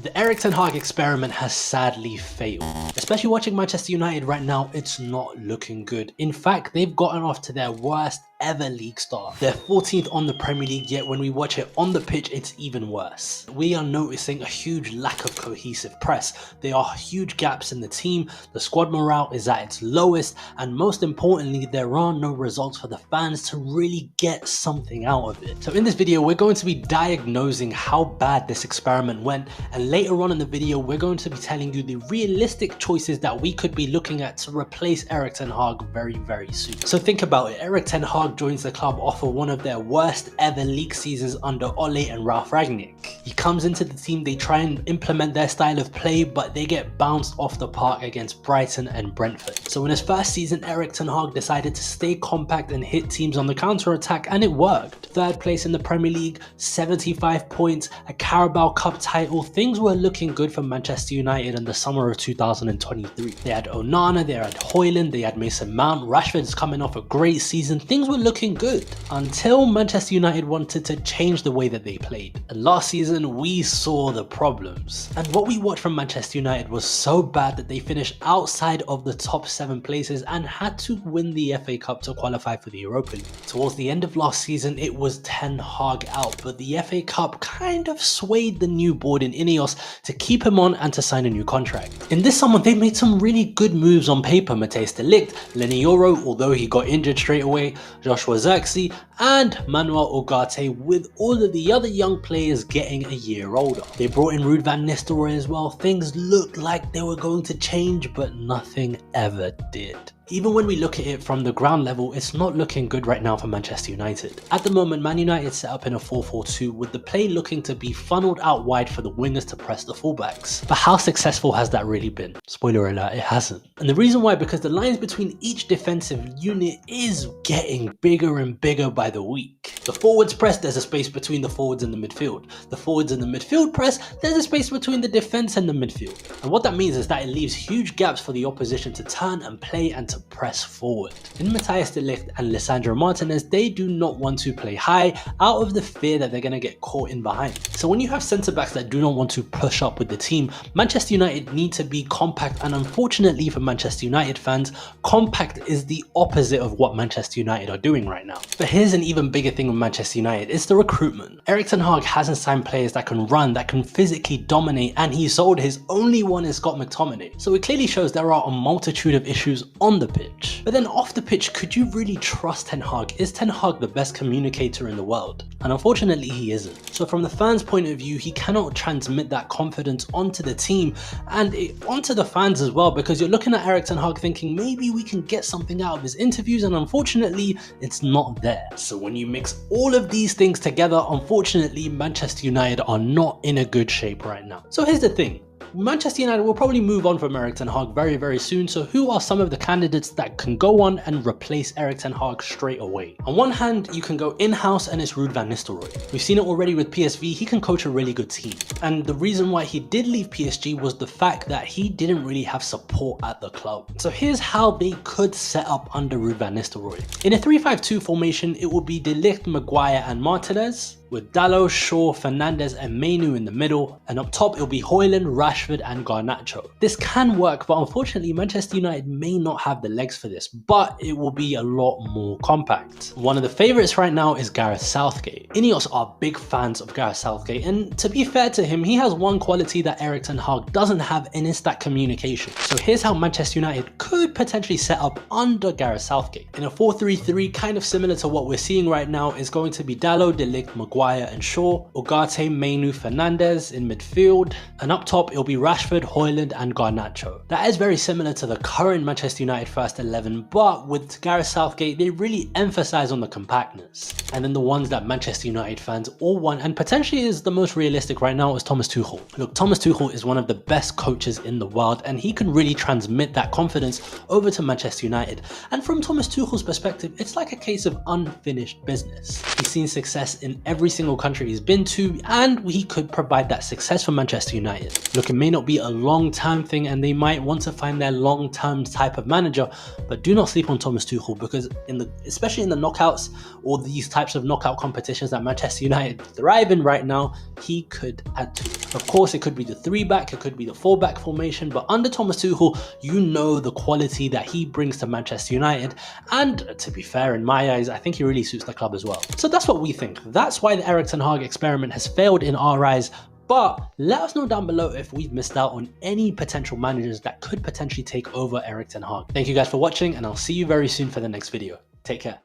The Erik Ten Hag experiment has sadly failed. Especially watching Manchester United right now, it's not looking good. In fact, they've gotten off to their worst ever league start. They're 14th on the Premier League, yet when we watch it on the pitch, it's even worse. We are noticing a huge lack of cohesive press. There are huge gaps in the team, the squad morale is at its lowest, and most importantly, there are no results for the fans to really get something out of it. So in this video, we're going to be diagnosing how bad this experiment went, and later on in the video, we're going to be telling you the realistic choices that we could be looking at to replace Erik Ten Hag very soon. So think about it, Erik Ten Hag joins the club after one of their worst ever league seasons under Ole and Ralf Rangnick. He comes into the team, they try and implement their style of play, but they get bounced off the park against Brighton and Brentford. So in his first season, Erik Ten Hag decided to stay compact and hit teams on the counter-attack, and it worked. Third place in the Premier League, 75 points, a Carabao Cup title. Things were looking good for Manchester United in the summer of 2023. They had Onana, they had Højlund, they had Mason Mount, Rashford's coming off a great season. Things were looking good until Manchester United wanted to change the way that they played. And last season we saw the problems. And what we watched from Manchester United was so bad that they finished outside of the top 7 places and had to win the FA Cup to qualify for the Europa League. Towards the end of last season it was Ten Hag out, but the FA Cup kind of swayed the new board in Ineos to keep him on and to sign a new contract. In this summer they made some really good moves on paper. Matthijs de Ligt, Lenny Yoro, although he got injured straight away, Joshua Zirkzee and Manuel Ugarte, with all of the other young players getting a year older. They brought in Ruud van Nistelrooy as well. Things looked like they were going to change, but nothing ever did. Even when we look at it from the ground level, it's not looking good right now for Manchester United. At the moment, Man United set up in a 4-4-2 with the play looking to be funneled out wide for the wingers to press the fullbacks. But how successful has that really been? Spoiler alert, it hasn't. And the reason why, because the lines between each defensive unit is getting bigger and bigger by the week. The forwards press, there's a space between the forwards and the midfield. The forwards and the midfield press, there's a space between the defense and the midfield. And what that means is that it leaves huge gaps for the opposition to turn and play and to press forward. In Matthijs de Ligt and Lisandro Martinez, they do not want to play high out of the fear that they're going to get caught in behind. So when you have centre backs that do not want to push up with the team, Manchester United need to be compact, and unfortunately for Manchester United fans, compact is the opposite of what Manchester United are doing right now. But here's an even bigger thing with Manchester United, it's the recruitment. Erik Ten Hag hasn't signed players that can run, that can physically dominate, and he sold his only one in Scott McTominay. So it clearly shows there are a multitude of issues on the pitch. But then off the pitch, could you really trust Ten Hag? Is Ten Hag the best communicator in the world? And unfortunately he isn't. So from the fans' point of view, he cannot transmit that confidence onto the team and onto the fans as well, because you're looking at Erik Ten Hag thinking maybe we can get something out of his interviews, and unfortunately it's not there. So when you mix all of these things together, unfortunately Manchester United are not in a good shape right now. So here's the thing. Manchester United will probably move on from Erik Ten Hag very soon, so who are some of the candidates that can go on and replace Erik Ten Hag straight away? On one hand, you can go in-house, and it's Ruud van Nistelrooy. We've seen it already with PSV, he can coach a really good team. And the reason why he did leave PSG was the fact that he didn't really have support at the club. So here's how they could set up under Ruud van Nistelrooy. In a 3-5-2 formation, it will be De Ligt, Maguire and Martinez, with Dalot, Shaw, Fernandes and Mainoo in the middle, and up top it'll be Højlund, Rashford and Garnacho. This can work, but unfortunately Manchester United may not have the legs for this, but it will be a lot more compact. One of the favourites right now is Gareth Southgate. Ineos are big fans of Gareth Southgate, and to be fair to him, he has one quality that Erik Ten Hag doesn't have, and it's that communication. So here's how Manchester United could potentially set up under Gareth Southgate. In a 4-3-3, kind of similar to what we're seeing right now, is going to be Dalot, De Ligt, Maguire and Shaw, Ugarte, Mainoo, Fernandes in midfield, and up top it'll be Rashford, Højlund and Garnacho. That is very similar to the current Manchester United first 11, but with Gareth Southgate they really emphasize on the compactness. And then the ones that Manchester United fans all want, and potentially is the most realistic right now, is Thomas Tuchel. Look, Thomas Tuchel is one of the best coaches in the world, and he can really transmit that confidence over to Manchester United. And from Thomas Tuchel's perspective, it's like a case of unfinished business. He's seen success in every every single country he's been to, and he could provide that success for Manchester United. Look, it may not be a long-term thing and they might want to find their long-term type of manager, but do not sleep on Thomas Tuchel, because especially in the knockouts or these types of knockout competitions that Manchester United thrive in right now, he could add to. Of course, it could be the 3-back, it could be the 4-back formation, but under Thomas Tuchel, you know the quality that he brings to Manchester United, and to be fair, in my eyes, I think he really suits the club as well. So that's what we think. That's why the Erik Ten Hag experiment has failed in our eyes, but let us know down below if we've missed out on any potential managers that could potentially take over Erik Ten Hag. Thank you guys for watching, and I'll see you very soon for the next video. Take care.